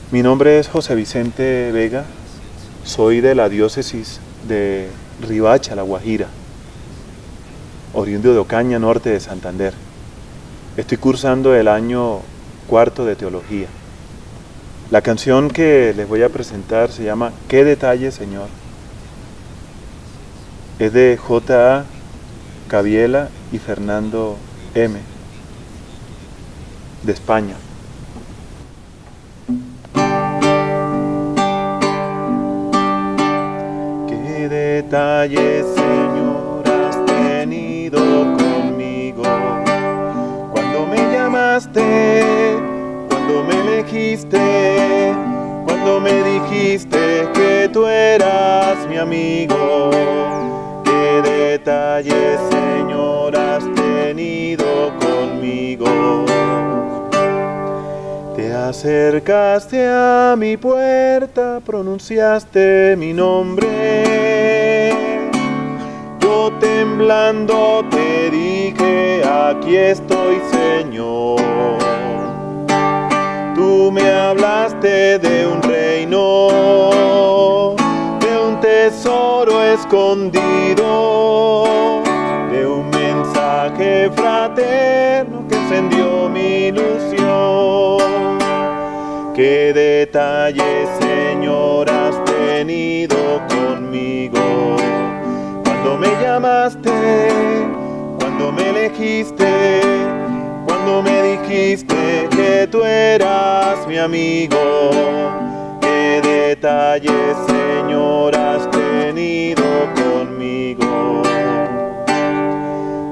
Mi nombre es José Vicente Vega, soy de la diócesis de Riohacha, La Guajira, oriundo de Ocaña, norte de Santander. Estoy cursando el año cuarto de teología. La canción que les voy a presentar se llama ¿Qué detalle, Señor? Es de J.A. Cabiela y Fernando M. de España. ¿Qué detalles, Señor, has tenido conmigo? Cuando me llamaste, cuando me elegiste, cuando me dijiste que tú eras mi amigo. ¿Qué detalles, Señor, has tenido conmigo? Te acercaste a mi puerta, pronunciaste mi nombre. Yo temblando te dije, aquí estoy, Señor. Tú me hablaste de un reino, de un tesoro escondido, de un mensaje fraterno que encendió mi ilusión. ¿Qué detalles, Señor, has tenido conmigo? Cuando me llamaste, cuando me elegiste, cuando me dijiste que tú eras mi amigo. ¿Qué detalles, Señor, has tenido conmigo?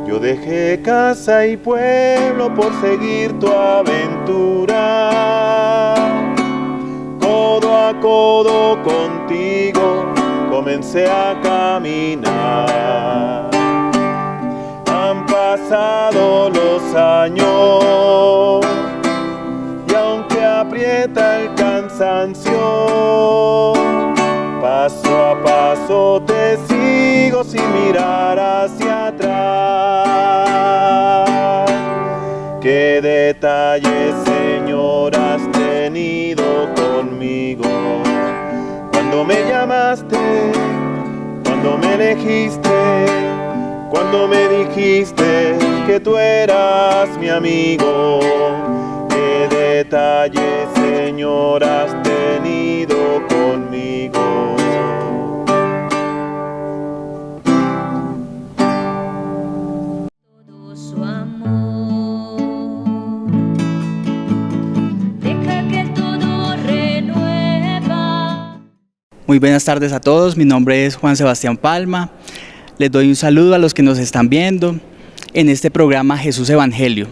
Yo dejé casa y pueblo por seguir tu aventura. Codo a codo contigo comencé a caminar. Han pasado los años y aunque aprieta el cansancio, paso a paso te sigo sin mirar hacia atrás. ¿Qué detalles, Señor, has tenido conmigo? Cuando me llamaste, cuando me elegiste, cuando me dijiste que tú eras mi amigo. ¿Qué detalles, Señor, has tenido conmigo? Todo su amor, deja que todo renueva. Muy buenas tardes a todos, mi nombre es Juan Sebastián Palma. Les doy un saludo a los que nos están viendo en este programa Jesús Evangelio.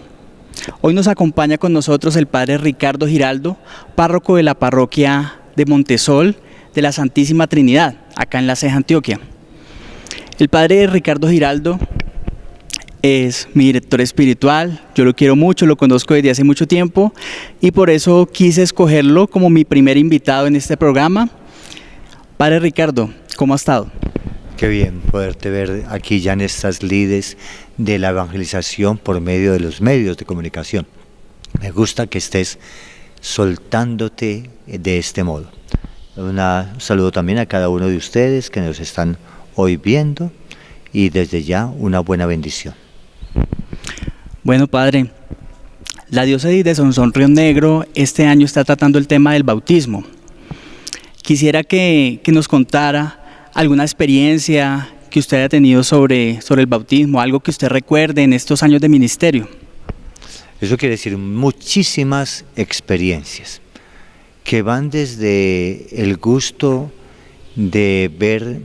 Hoy nos acompaña con nosotros el Padre Ricardo Giraldo, párroco de la parroquia de Montesol de la Santísima Trinidad, acá en La Ceja, Antioquia. El Padre Ricardo Giraldo es mi director espiritual, yo lo quiero mucho, lo conozco desde hace mucho tiempo y por eso quise escogerlo como mi primer invitado en este programa. Padre Ricardo, ¿cómo ha estado? Qué bien poderte ver aquí ya en estas lides de la evangelización por medio de los medios de comunicación. Me gusta que estés soltándote de este modo. Un saludo también a cada uno de ustedes que nos están hoy viendo y desde ya una buena bendición. Bueno, Padre, la diócesis de Sonsón Río Negro este año está tratando el tema del bautismo. Quisiera que nos contara alguna experiencia que usted haya tenido sobre el bautismo, algo que usted recuerde en estos años de ministerio. Eso quiere decir muchísimas experiencias que van desde el gusto de ver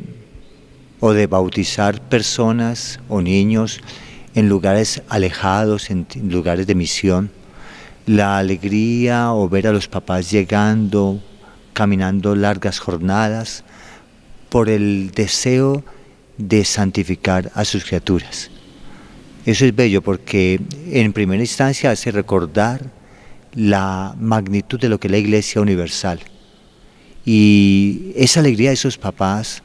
o de bautizar personas o niños en lugares alejados, en lugares de misión, la alegría o ver a los papás llegando, caminando largas jornadas, por el deseo de santificar a sus criaturas. Eso es bello porque en primera instancia hace recordar la magnitud de lo que es la Iglesia Universal. Y esa alegría de esos papás,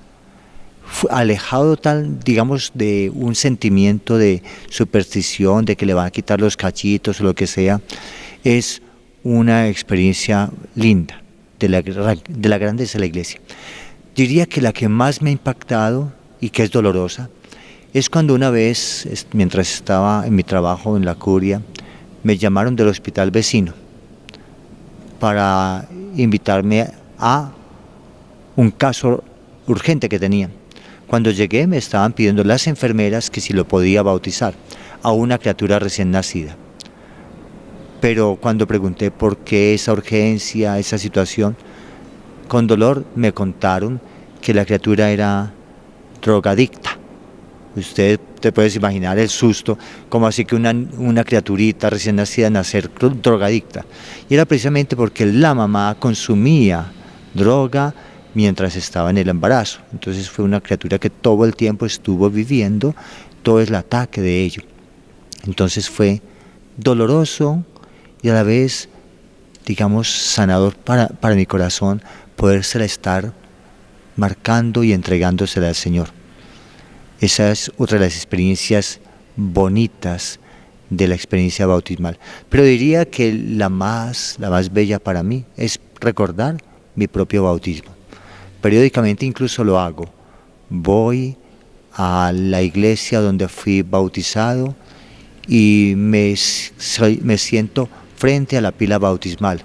alejado tal, digamos, de un sentimiento de superstición, de que le van a quitar los cachitos o lo que sea, es una experiencia linda. de la grandeza de la iglesia. Diría que la que más me ha impactado y que es dolorosa es cuando una vez, mientras estaba en mi trabajo en la curia, me llamaron del hospital vecino para invitarme a un caso urgente que tenía. Cuando llegué me estaban pidiendo las enfermeras que si lo podía bautizar a una criatura recién nacida. Pero cuando pregunté por qué esa urgencia, esa situación, con dolor me contaron que la criatura era drogadicta. Usted te puedes imaginar el susto, como así que una criaturita recién nacida nacer drogadicta. Y era precisamente porque la mamá consumía droga mientras estaba en el embarazo. Entonces fue una criatura que todo el tiempo estuvo viviendo todo el ataque de ello. Entonces fue doloroso y a la vez, digamos, sanador para mi corazón podérsela estar marcando y entregándosela al Señor. Esa es otra de las experiencias bonitas de la experiencia bautismal. Pero diría que la más bella para mí es recordar mi propio bautismo. Periódicamente incluso lo hago. Voy a la iglesia donde fui bautizado y me siento frente a la pila bautismal,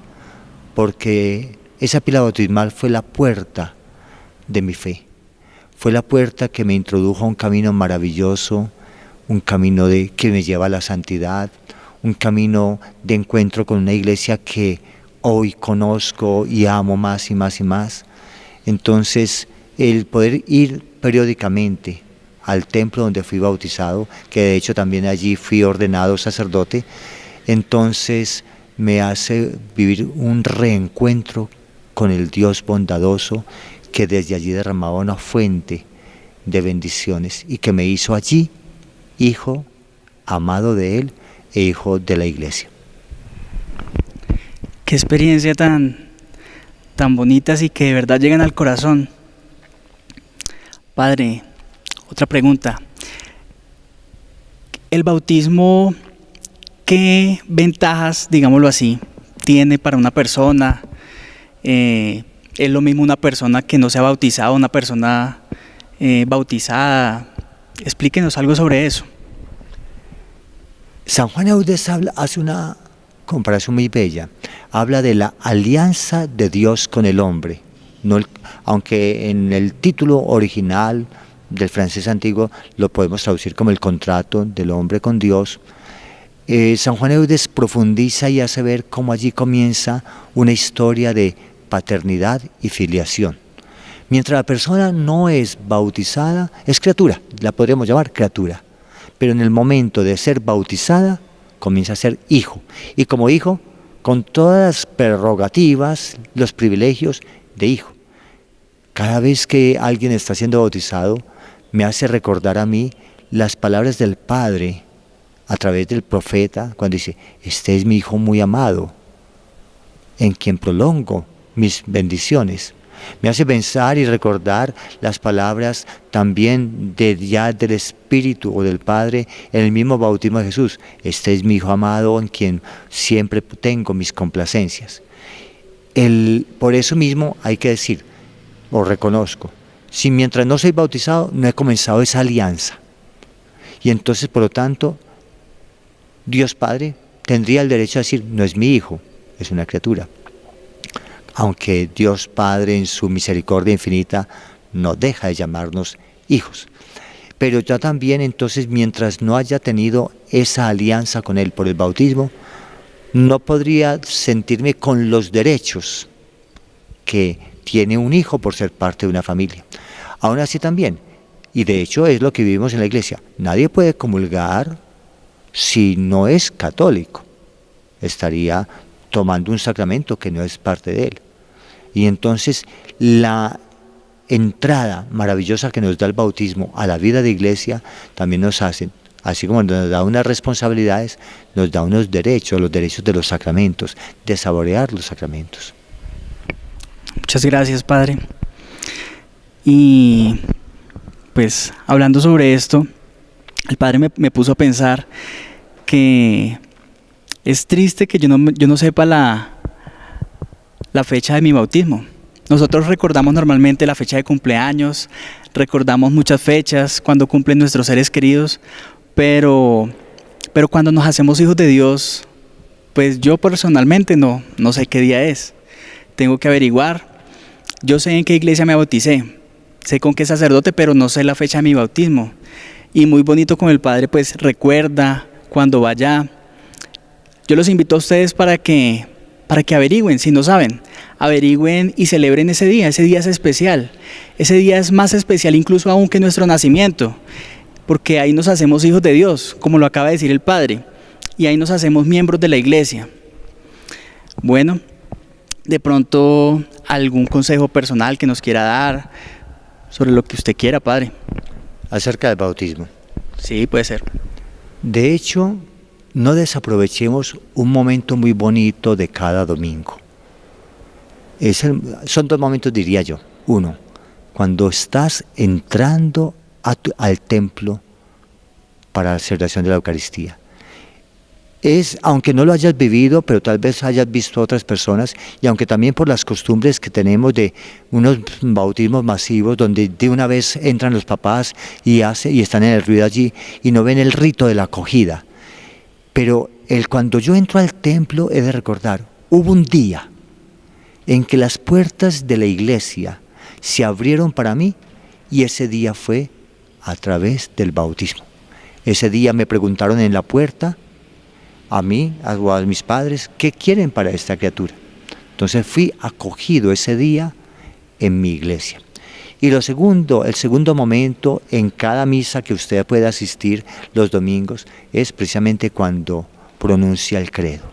porque esa pila bautismal fue la puerta de mi fe. Fue la puerta que me introdujo a un camino maravilloso, un camino que me lleva a la santidad, un camino de encuentro con una iglesia que hoy conozco y amo más y más y más. Entonces, el poder ir periódicamente al templo donde fui bautizado, que de hecho también allí fui ordenado sacerdote, entonces me hace vivir un reencuentro con el Dios bondadoso que desde allí derramaba una fuente de bendiciones y que me hizo allí hijo amado de Él e hijo de la iglesia. Qué experiencia tan bonitas y que de verdad llegan al corazón. Padre, otra pregunta. ¿El bautismo qué ventajas, digámoslo así, tiene para una persona? ¿Es lo mismo una persona que no se ha bautizado, una persona bautizada? Explíquenos algo sobre eso. San Juan Eudes hace una comparación muy bella. Habla de la alianza de Dios con el hombre. Aunque en el título original del francés antiguo lo podemos traducir como el contrato del hombre con Dios, San Juan Eudes profundiza y hace ver cómo allí comienza una historia de paternidad y filiación. Mientras la persona no es bautizada, es criatura, la podríamos llamar criatura, pero en el momento de ser bautizada, comienza a ser hijo, y como hijo, con todas las prerrogativas, los privilegios de hijo. Cada vez que alguien está siendo bautizado, me hace recordar a mí las palabras del Padre a través del profeta, cuando dice, este es mi hijo muy amado, en quien prolongo mis bendiciones. Me hace pensar y recordar las palabras también del Espíritu o del Padre en el mismo bautismo de Jesús. Este es mi Hijo amado en quien siempre tengo mis complacencias. Por eso mismo hay que decir, o reconozco, si mientras no soy bautizado no he comenzado esa alianza. Y entonces, por lo tanto, Dios Padre tendría el derecho a decir, no es mi hijo, es una criatura. Aunque Dios Padre en su misericordia infinita no deja de llamarnos hijos. Pero yo también entonces, mientras no haya tenido esa alianza con Él por el bautismo, no podría sentirme con los derechos que tiene un hijo por ser parte de una familia. Aún así también, y de hecho es lo que vivimos en la iglesia, nadie puede comulgar si no es católico. Estaría tomando un sacramento que no es parte de él. Y entonces la entrada maravillosa que nos da el bautismo a la vida de iglesia también nos hace, así como nos da unas responsabilidades, nos da unos derechos, los derechos de los sacramentos, de saborear los sacramentos. Muchas gracias, Padre. Y pues hablando sobre esto, el Padre me puso a pensar que es triste que yo no sepa la la fecha de mi bautismo. Nosotros recordamos normalmente la fecha de cumpleaños, recordamos muchas fechas cuando cumplen nuestros seres queridos, pero cuando nos hacemos hijos de Dios, pues yo personalmente no sé qué día es. Tengo que averiguar. Yo sé en qué iglesia me bauticé, sé con qué sacerdote, pero no sé la fecha de mi bautismo. Y muy bonito con el Padre, pues recuerda cuando vaya. Yo los invito a ustedes para que averigüen, si no saben, averigüen y celebren ese día es especial. Ese día es más especial incluso aún que nuestro nacimiento, porque ahí nos hacemos hijos de Dios, como lo acaba de decir el Padre, y ahí nos hacemos miembros de la iglesia. Bueno, de pronto algún consejo personal que nos quiera dar sobre lo que usted quiera, Padre. Acerca del bautismo. Sí, puede ser. De hecho, no desaprovechemos un momento muy bonito de cada domingo. Son dos momentos, diría yo. Uno, cuando estás entrando al templo para la celebración de la Eucaristía. Aunque no lo hayas vivido, pero tal vez hayas visto a otras personas, y aunque también por las costumbres que tenemos de unos bautismos masivos, donde de una vez entran los papás y están en el ruido allí, y no ven el rito de la acogida. Pero cuando yo entro al templo, he de recordar, hubo un día en que las puertas de la iglesia se abrieron para mí, y ese día fue a través del bautismo. Ese día me preguntaron en la puerta, a mí o a mis padres, ¿qué quieren para esta criatura? Entonces fui acogido ese día en mi iglesia. Y el segundo momento en cada misa que usted puede asistir los domingos es precisamente cuando pronuncia el credo.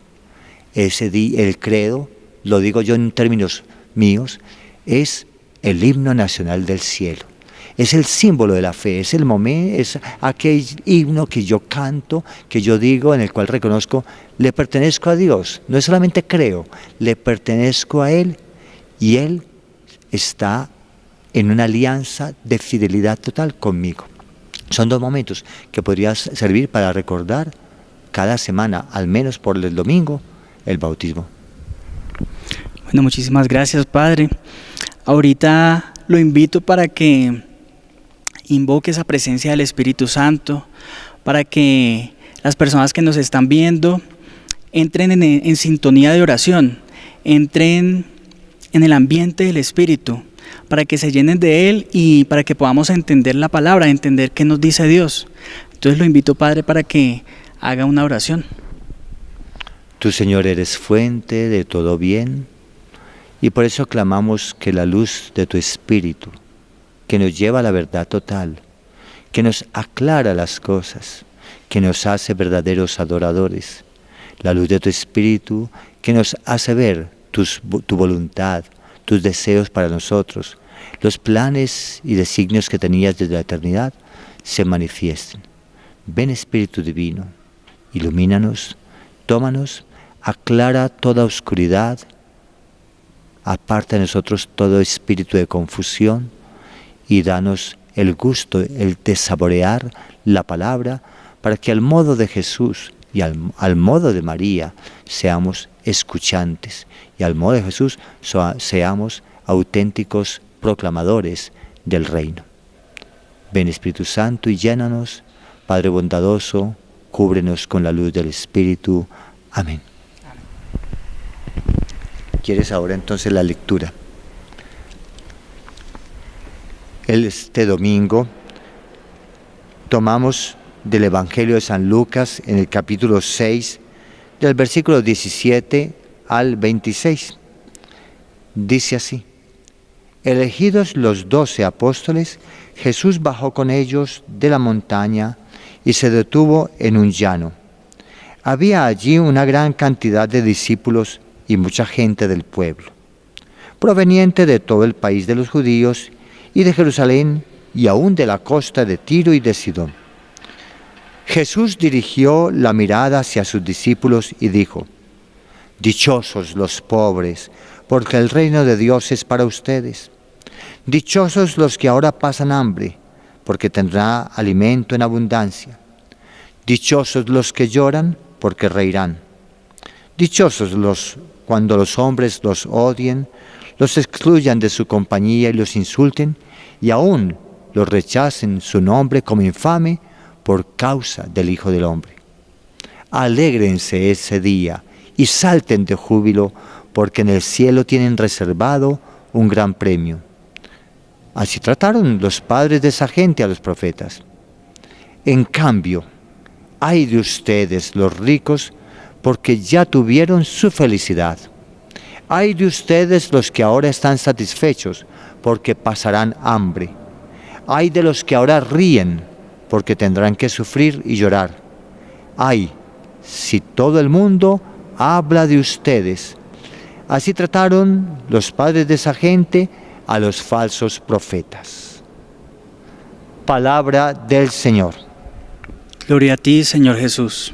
Ese día, el credo, lo digo yo en términos míos, es el himno nacional del cielo. Es el símbolo de la fe, es el momento, es aquel himno que yo canto, que yo digo, en el cual reconozco, le pertenezco a Dios. No es solamente creo, le pertenezco a Él, y Él está en una alianza de fidelidad total conmigo. Son dos momentos que podrían servir para recordar cada semana, al menos por el domingo, el bautismo. Bueno, muchísimas gracias, Padre. Ahorita lo invito para que invoque esa presencia del Espíritu Santo, para que las personas que nos están viendo entren en sintonía de oración, entren en el ambiente del Espíritu, para que se llenen de Él y para que podamos entender la palabra, entender qué nos dice Dios. Entonces lo invito, Padre, para que haga una oración. Tú, Señor, eres fuente de todo bien, y por eso clamamos que la luz de tu Espíritu, que nos lleva a la verdad total, que nos aclara las cosas, que nos hace verdaderos adoradores, la luz de tu Espíritu que nos hace ver tu voluntad, tus deseos para nosotros, los planes y designios que tenías desde la eternidad, se manifiesten. Ven, Espíritu Divino, ilumínanos, tómanos, aclara toda oscuridad, aparta de nosotros todo espíritu de confusión, y danos el gusto, el de saborear la palabra, para que al modo de Jesús y al modo de María seamos escuchantes, y al modo de Jesús seamos auténticos proclamadores del reino. Ven, Espíritu Santo, y llénanos. Padre bondadoso, cúbrenos con la luz del Espíritu. Amén. ¿Quieres ahora entonces la lectura? Este domingo tomamos del Evangelio de San Lucas en el capítulo 6, del versículo 17 al 26. Dice así: elegidos los 12 apóstoles, Jesús bajó con ellos de la montaña y se detuvo en un llano. Había allí una gran cantidad de discípulos y mucha gente del pueblo, proveniente de todo el país de los judíos y de Jerusalén y aún de la costa de Tiro y de Sidón. Jesús dirigió la mirada hacia sus discípulos y dijo: dichosos los pobres, porque el reino de Dios es para ustedes. Dichosos los que ahora pasan hambre, porque tendrán alimento en abundancia. Dichosos los que lloran, porque reirán. Dichosos los cuando los hombres los odien, los excluyan de su compañía y los insulten, y aún los rechacen su nombre como infame por causa del Hijo del Hombre. Alégrense ese día y salten de júbilo, porque en el cielo tienen reservado un gran premio. Así trataron los padres de esa gente a los profetas. En cambio, ay de ustedes los ricos, porque ya tuvieron su felicidad. Ay de ustedes los que ahora están satisfechos, porque pasarán hambre. Ay de los que ahora ríen, porque tendrán que sufrir y llorar. Ay, si todo el mundo habla de ustedes. Así trataron los padres de esa gente a los falsos profetas. Palabra del Señor. Gloria a ti, Señor Jesús.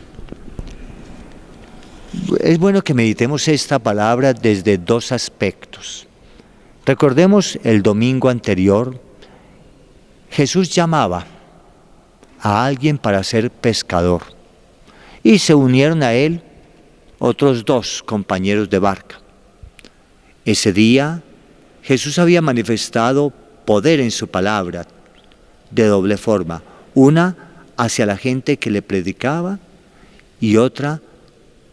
Es bueno que meditemos esta palabra desde dos aspectos. Recordemos el domingo anterior, Jesús llamaba a alguien para ser pescador y se unieron a él otros 2 compañeros de barca. Ese día Jesús había manifestado poder en su palabra de doble forma, una hacia la gente que le predicaba y otra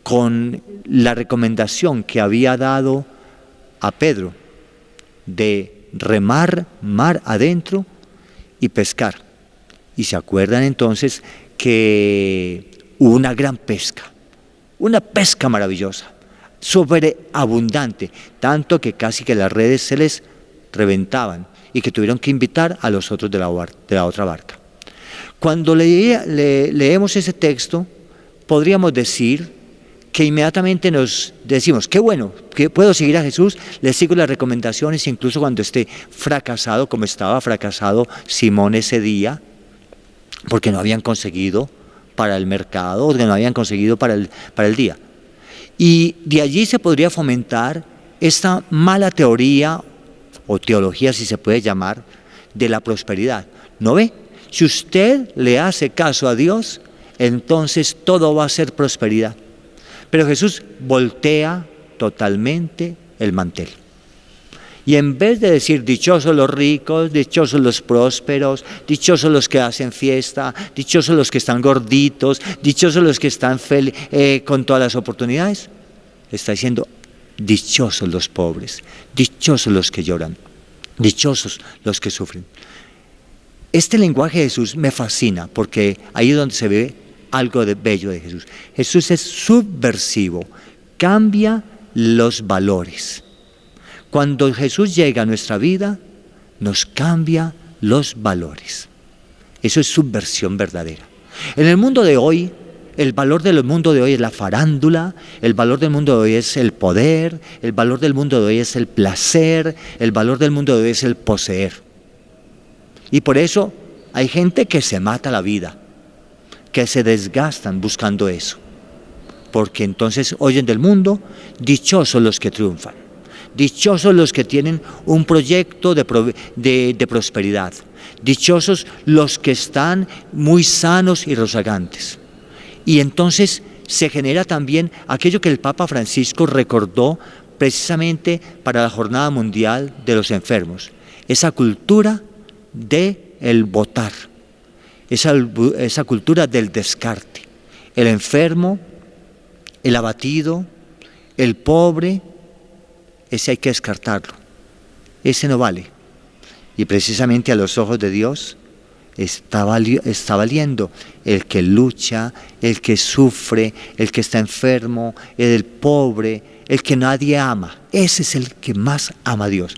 con la recomendación que había dado a Pedro de remar mar adentro y pescar. Y se acuerdan entonces que hubo una gran pesca, una pesca maravillosa, sobreabundante, tanto que casi que las redes se les reventaban y que tuvieron que invitar a los otros de la otra barca. Cuando leemos ese texto, podríamos decir que inmediatamente nos decimos, qué bueno, que puedo seguir a Jesús, le sigo las recomendaciones, incluso cuando esté fracasado, como estaba fracasado Simón ese día, porque no habían conseguido para el mercado, porque no habían conseguido para el día. Y de allí se podría fomentar esta mala teoría, o teología si se puede llamar, de la prosperidad. ¿No ve? Si usted le hace caso a Dios, entonces todo va a ser prosperidad. Pero Jesús voltea totalmente el mantel. Y en vez de decir dichosos los ricos, dichosos los prósperos, dichosos los que hacen fiesta, dichosos los que están gorditos, dichosos los que están con todas las oportunidades, está diciendo dichosos los pobres, dichosos los que lloran, dichosos los que sufren. Este lenguaje de Jesús me fascina porque ahí es donde se ve algo de bello de Jesús. Jesús es subversivo, cambia los valores. Cuando Jesús llega a nuestra vida, nos cambia los valores. Eso es subversión verdadera. En el mundo de hoy, el valor del mundo de hoy es la farándula, el valor del mundo de hoy es el poder, el valor del mundo de hoy es el placer, el valor del mundo de hoy es el poseer. Y por eso hay gente que se mata la vida, que se desgastan buscando eso, porque entonces oyen del mundo, dichosos los que triunfan, dichosos los que tienen un proyecto de prosperidad, dichosos los que están muy sanos y rozagantes. Y entonces se genera también aquello que el Papa Francisco recordó precisamente para la Jornada Mundial de los Enfermos, esa cultura del votar, esa cultura del descarte. El enfermo, el abatido, el pobre, ese hay que descartarlo, ese no vale. Y precisamente a los ojos de Dios está valiendo el que lucha, el que sufre, el que está enfermo, el pobre, el que nadie ama. Ese es el que más ama a Dios.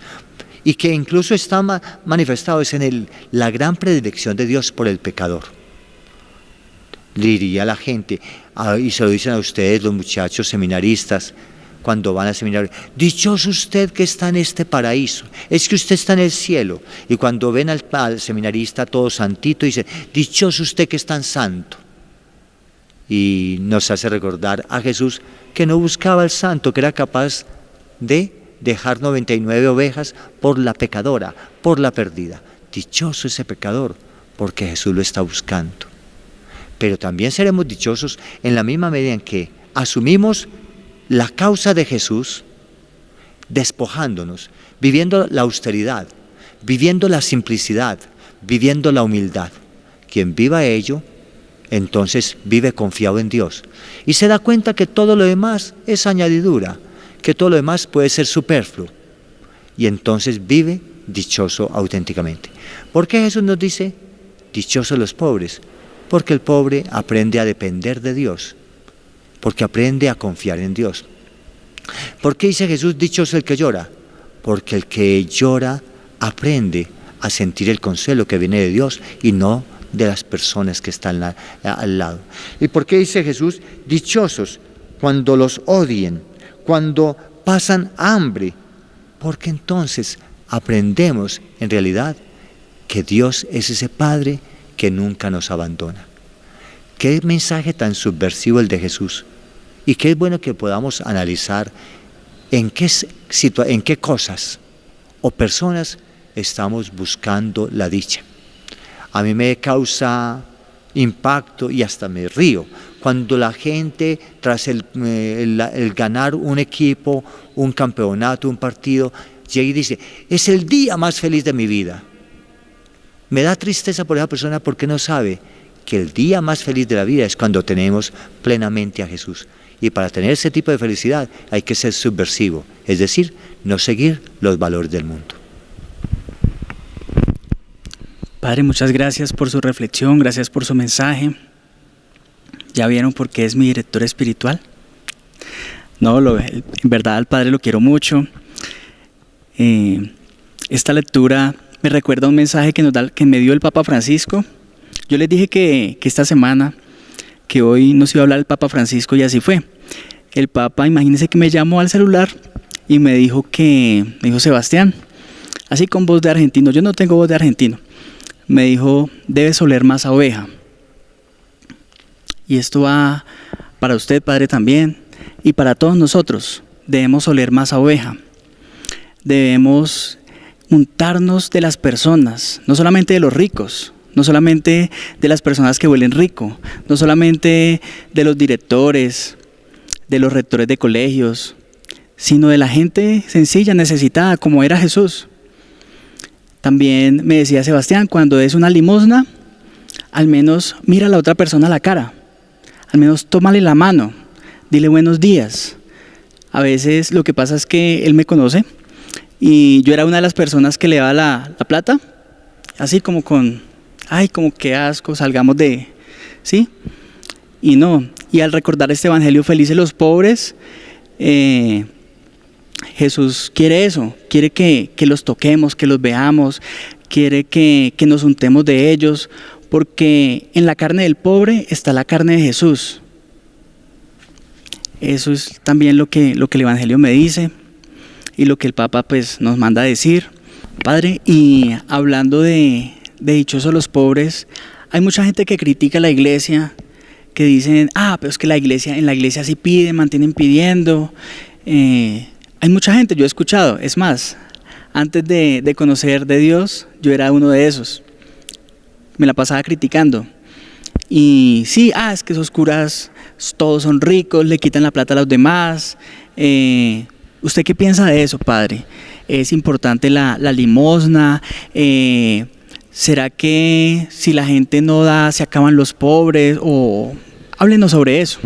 Y que incluso está manifestado es en la gran predilección de Dios por el pecador. Diría la gente, y se lo dicen a ustedes los muchachos seminaristas, cuando van al seminario, dichoso usted que está en este paraíso, es que usted está en el cielo. Y cuando ven al seminarista todo santito, dicen, dichoso usted que es tan santo. Y nos hace recordar a Jesús que no buscaba al santo, que era capaz de dejar 99 ovejas por la pecadora, por la perdida. Dichoso ese pecador, porque Jesús lo está buscando. Pero también seremos dichosos en la misma medida en que asumimos la causa de Jesús, despojándonos, viviendo la austeridad, viviendo la simplicidad, viviendo la humildad. Quien viva ello, entonces vive confiado en Dios y se da cuenta que todo lo demás es añadidura, que todo lo demás puede ser superfluo, y entonces vive dichoso auténticamente. ¿Por qué Jesús nos dice dichosos los pobres? Porque el pobre aprende a depender de Dios, porque aprende a confiar en Dios. ¿Por qué dice Jesús dichoso el que llora? Porque el que llora aprende a sentir el consuelo que viene de Dios y no de las personas que están al lado. ¿Y por qué dice Jesús dichosos cuando los odien, cuando pasan hambre? Porque entonces aprendemos en realidad que Dios es ese Padre que nunca nos abandona. Qué mensaje tan subversivo el de Jesús, y qué es bueno que podamos analizar en qué cosas o personas estamos buscando la dicha. A mí me causa impacto y hasta me río cuando la gente, tras el ganar un equipo, un campeonato, un partido, llega y dice: es el día más feliz de mi vida. Me da tristeza por esa persona porque no sabe que el día más feliz de la vida es cuando tenemos plenamente a Jesús. Y para tener ese tipo de felicidad hay que ser subversivo, es decir, no seguir los valores del mundo. Padre, muchas gracias por su reflexión, gracias por su mensaje. ¿Ya vieron por qué es mi director espiritual? No, en verdad al Padre lo quiero mucho. Esta lectura me recuerda un mensaje que me dio el Papa Francisco. Yo les dije que esta semana, que hoy nos iba a hablar el Papa Francisco, y así fue. El Papa, imagínense que me llamó al celular y me dijo: Sebastián, así con voz de argentino, yo no tengo voz de argentino, me dijo: debes oler más a oveja. Y esto va para usted, Padre, también, y para todos nosotros. Debemos oler más a oveja. Debemos untarnos de las personas, no solamente de los ricos, no solamente de las personas que huelen rico, no solamente de los directores, de los rectores de colegios, sino de la gente sencilla, necesitada, como era Jesús. También me decía Sebastián: cuando des una limosna, al menos mira a la otra persona a la cara, al menos tómale la mano, dile buenos días. A veces lo que pasa es que él me conoce y yo era una de las personas que le daba la plata, así como con: ay, como qué asco, salgamos de... ¿sí? Y no, y al recordar este evangelio, felices los pobres, Jesús quiere eso, quiere que los toquemos, que los veamos, quiere que nos untemos de ellos, porque en la carne del pobre está la carne de Jesús. Eso es también lo que el evangelio me dice y lo que el Papa pues nos manda a decir. Padre, y hablando de dichosos los pobres, hay mucha gente que critica la iglesia, que dicen: pero es que en la iglesia sí piden, mantienen pidiendo. Hay mucha gente, yo he escuchado, es más, antes de conocer de Dios, yo era uno de esos. Me la pasaba criticando. Y sí, es que esos curas todos son ricos, le quitan la plata a los demás. ¿Usted qué piensa de eso, Padre? ¿Es importante la limosna? ¿Será que si la gente no da, se acaban los pobres? O háblenos sobre eso.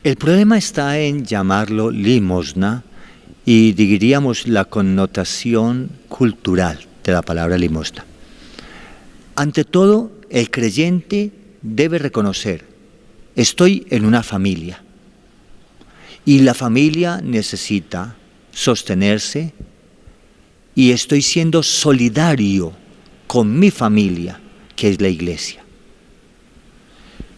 El problema está en llamarlo limosna y diríamos la connotación cultural de la palabra limosna. Ante todo, el creyente debe reconocer: estoy en una familia y la familia necesita sostenerse y estoy siendo solidario con mi familia, que es la iglesia.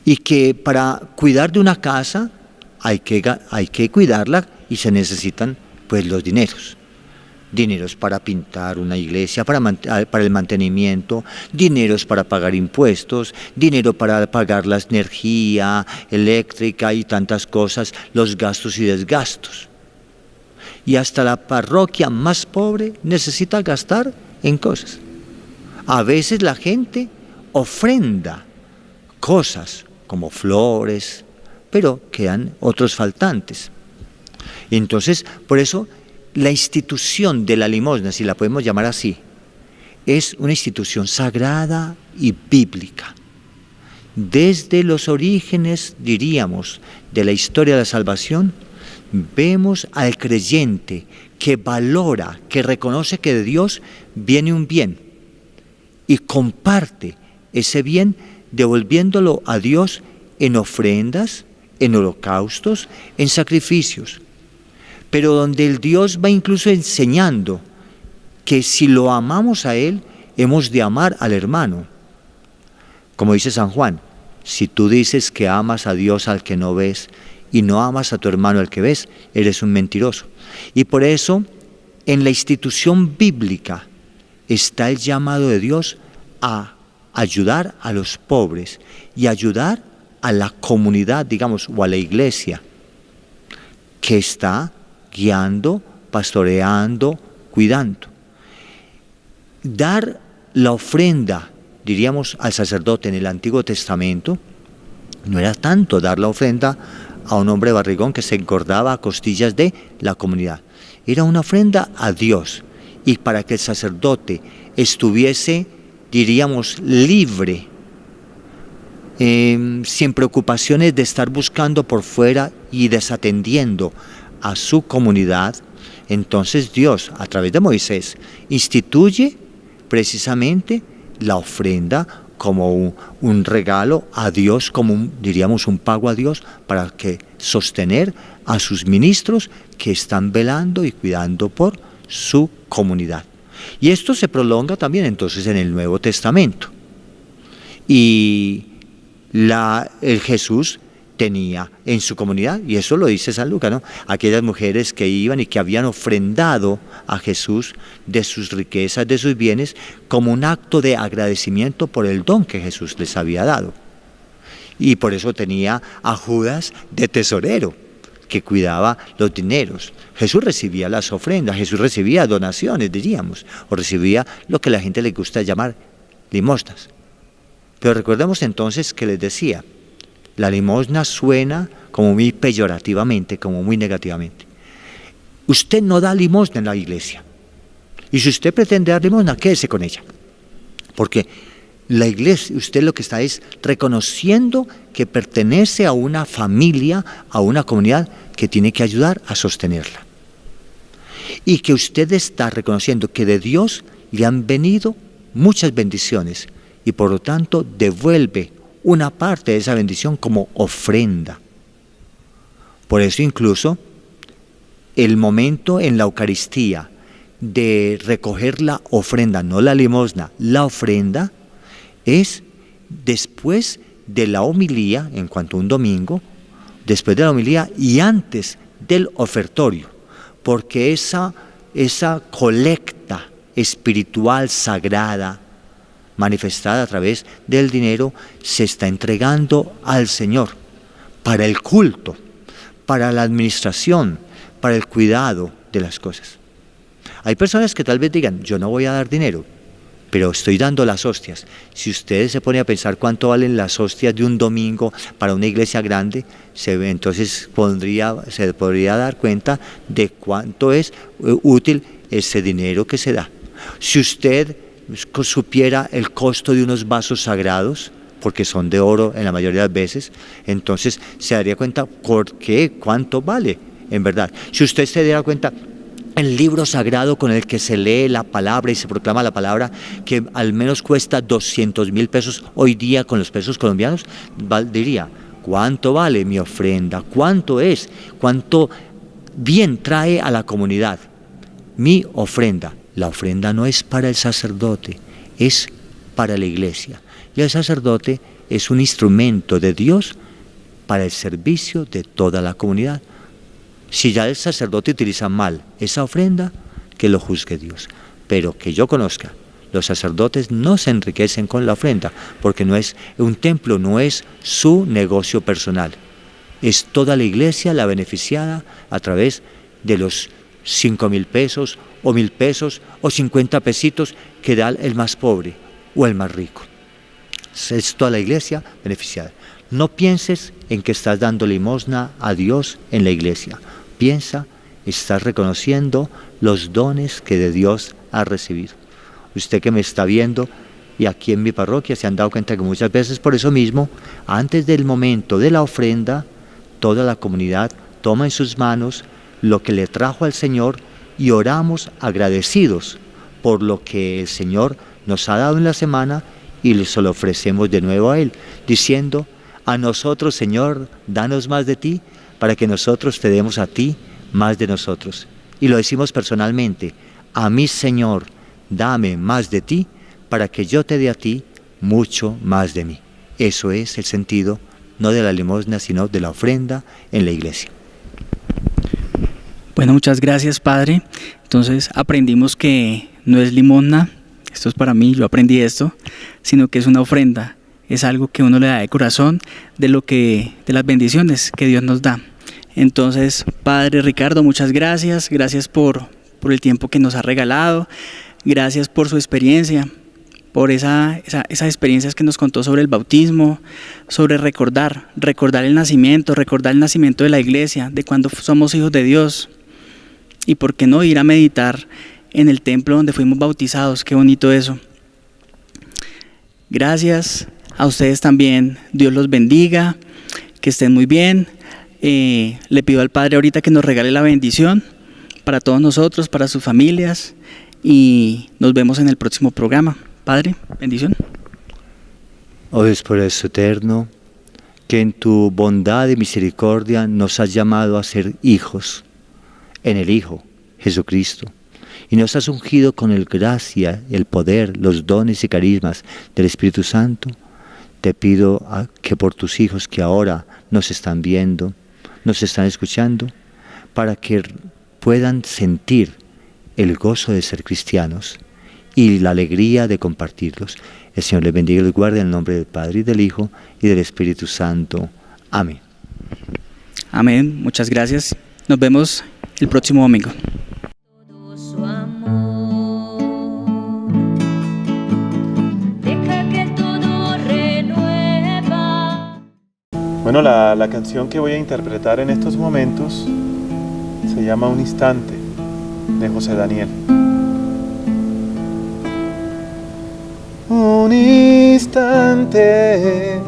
Y que para cuidar de una casa hay que cuidarla y se necesitan pues los dineros. Dineros para pintar una iglesia, para el mantenimiento, dineros para pagar impuestos, dinero para pagar la energía eléctrica y tantas cosas, los gastos y desgastos. Y hasta la parroquia más pobre necesita gastar en cosas. A veces la gente ofrenda cosas como flores, pero quedan otros faltantes. Entonces, por eso, la institución de la limosna, si la podemos llamar así, es una institución sagrada y bíblica. Desde los orígenes, diríamos, de la historia de la salvación, vemos al creyente que valora, que reconoce que de Dios viene un bien y comparte ese bien devolviéndolo a Dios en ofrendas, en holocaustos, en sacrificios. Pero donde el Dios va incluso enseñando que si lo amamos a Él, hemos de amar al hermano. Como dice San Juan, si tú dices que amas a Dios al que no ves y no amas a tu hermano al que ves, eres un mentiroso. Y por eso, en la institución bíblica está el llamado de Dios a ayudar a los pobres y ayudar a la comunidad, digamos, o a la iglesia, que está guiando, pastoreando, cuidando. Dar la ofrenda, diríamos, al sacerdote en el Antiguo Testamento, no era tanto dar la ofrenda a un hombre barrigón que se engordaba a costillas de la comunidad. Era una ofrenda a Dios, y para que el sacerdote estuviese, diríamos, libre, sin preocupaciones de estar buscando por fuera y desatendiendo a su comunidad, entonces Dios, a través de Moisés, instituye precisamente la ofrenda como un regalo a Dios, como diríamos un pago a Dios, para que sostener a sus ministros que están velando y cuidando por su comunidad. Y esto se prolonga también entonces en el Nuevo Testamento. Y el Jesús tenía en su comunidad, y eso lo dice San Lucas, ¿no?, aquellas mujeres que iban y que habían ofrendado a Jesús de sus riquezas, de sus bienes, como un acto de agradecimiento por el don que Jesús les había dado. Y por eso tenía a Judas de tesorero, que cuidaba los dineros. Jesús recibía las ofrendas, Jesús recibía donaciones, diríamos, o recibía lo que a la gente le gusta llamar limosnas. Pero recordemos entonces que les decía, la limosna suena como muy peyorativamente, como muy negativamente. Usted no da limosna en la iglesia. Y si usted pretende dar limosna, quédese con ella. Porque la iglesia, usted lo que está es reconociendo que pertenece a una familia, a una comunidad que tiene que ayudar a sostenerla. Y que usted está reconociendo que de Dios le han venido muchas bendiciones y por lo tanto devuelve una parte de esa bendición como ofrenda. Por eso incluso el momento en la Eucaristía de recoger la ofrenda, no la limosna, la ofrenda, es después de la homilía, en cuanto a un domingo, después de la homilía y antes del ofertorio, porque esa colecta espiritual sagrada, manifestada a través del dinero, se está entregando al Señor para el culto, para la administración, para el cuidado de las cosas. Hay personas que tal vez digan, yo no voy a dar dinero, pero estoy dando las hostias. Si ustedes se ponen a pensar cuánto valen las hostias de un domingo para una iglesia grande, entonces se podría dar cuenta de cuánto es útil ese dinero que se da. Si usted supiera el costo de unos vasos sagrados, porque son de oro en la mayoría de las veces, entonces se daría cuenta cuánto vale, en verdad. Si usted se diera cuenta, el libro sagrado con el que se lee la palabra y se proclama la palabra, que al menos cuesta 200,000 pesos hoy día con los pesos colombianos, diría, ¿cuánto vale mi ofrenda? ¿Cuánto es? ¿Cuánto bien trae a la comunidad mi ofrenda? La ofrenda no es para el sacerdote, es para la iglesia. Y el sacerdote es un instrumento de Dios para el servicio de toda la comunidad. Si ya el sacerdote utiliza mal esa ofrenda, que lo juzgue Dios. Pero que yo conozca, los sacerdotes no se enriquecen con la ofrenda, porque no es un templo, no es su negocio personal. Es toda la iglesia la beneficiada a través de los 5,000 pesos o 1,000 pesos o 50 pesitos que da el más pobre o el más rico. Es toda la iglesia beneficiada. No pienses en que estás dando limosna a Dios en la iglesia. Piensa, estás reconociendo los dones que de Dios has recibido. Usted que me está viendo y aquí en mi parroquia se han dado cuenta que muchas veces por eso mismo, antes del momento de la ofrenda, toda la comunidad toma en sus manos lo que le trajo al Señor y oramos agradecidos por lo que el Señor nos ha dado en la semana y se lo ofrecemos de nuevo a Él, diciendo: a nosotros, Señor, danos más de ti, para que nosotros te demos a ti más de nosotros. Y lo decimos personalmente: a mí, Señor, dame más de ti, para que yo te dé a ti mucho más de mí. Eso es el sentido, no de la limosna, sino de la ofrenda en la iglesia. Bueno, muchas gracias, Padre. Entonces aprendimos que no es limosna, esto es para mí, yo aprendí esto, sino que es una ofrenda, es algo que uno le da de corazón de las bendiciones que Dios nos da. Entonces, Padre Ricardo, muchas gracias, gracias por el tiempo que nos ha regalado, gracias por su experiencia, por esas experiencias que nos contó sobre el bautismo, sobre recordar el nacimiento de la iglesia, de cuando somos hijos de Dios. Y por qué no ir a meditar en el templo donde fuimos bautizados, qué bonito eso. Gracias a ustedes también, Dios los bendiga, que estén muy bien. Le pido al Padre ahorita que nos regale la bendición para todos nosotros, para sus familias, y nos vemos en el próximo programa. Padre, bendición. Oh Dios poderoso eterno, que en tu bondad y misericordia nos has llamado a ser hijos en el Hijo Jesucristo, y nos has ungido con el gracia, el poder, los dones y carismas del Espíritu Santo. Te pido que por tus hijos que ahora nos están viendo, nos están escuchando, para que puedan sentir el gozo de ser cristianos y la alegría de compartirlos. El Señor les bendiga y les guarde en el nombre del Padre y del Hijo y del Espíritu Santo. Amén. Amén, muchas gracias. Nos vemos el próximo domingo. Todo su amor. Deja que todo renueva. Bueno, la canción que voy a interpretar en estos momentos se llama Un Instante, de José Daniel. Un instante,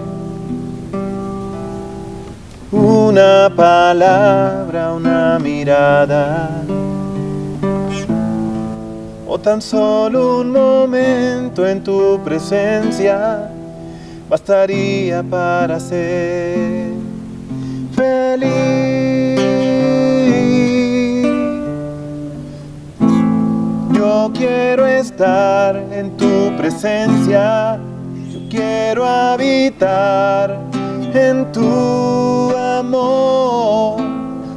una palabra, una mirada, o tan solo un momento en tu presencia bastaría para ser feliz. Yo quiero estar en tu presencia, yo quiero habitar en tu amor,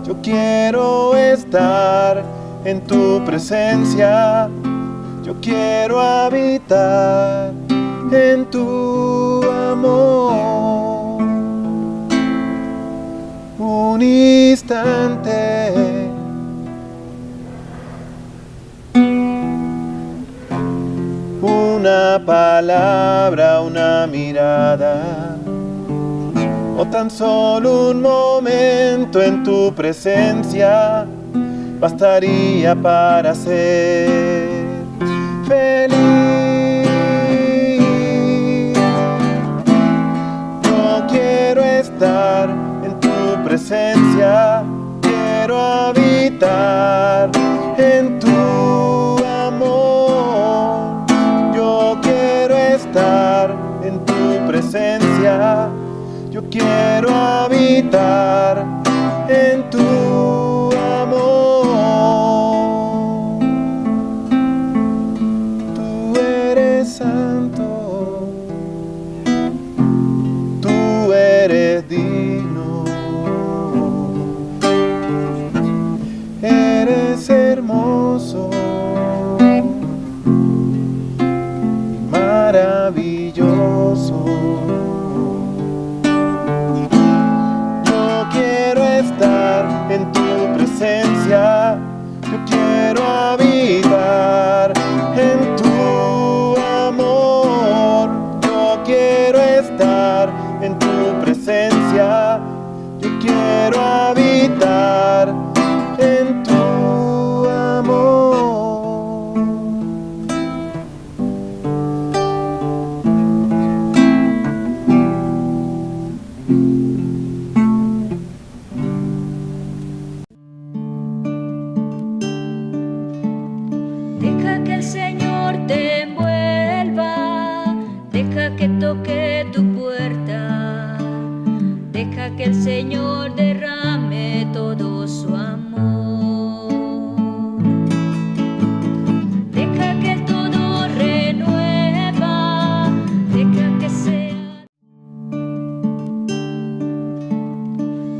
yo quiero estar en tu presencia, yo quiero habitar en tu amor. Un instante, una palabra, una mirada, o tan solo un momento en tu presencia bastaría para ser feliz. Yo quiero estar en tu presencia, quiero habitar en tu amor. Yo quiero estar en tu presencia, yo quiero habitar en tu amor. Tú eres santo, tú eres digno, eres hermoso, maravilloso. En tu presencia, yo quiero habitar en tu amor, yo quiero habitar en tu presencia. Yo quiero habitar en tu amor. Deja que el Señor te envuelva, deja que toque tu puerta, deja que el Señor derrame todo su amor. Deja que todo renueva, deja que sea.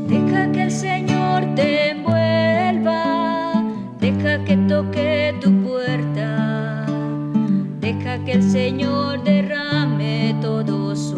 Deja que el Señor te envuelva, deja que toque tu puerta, deja que el Señor derrame todo su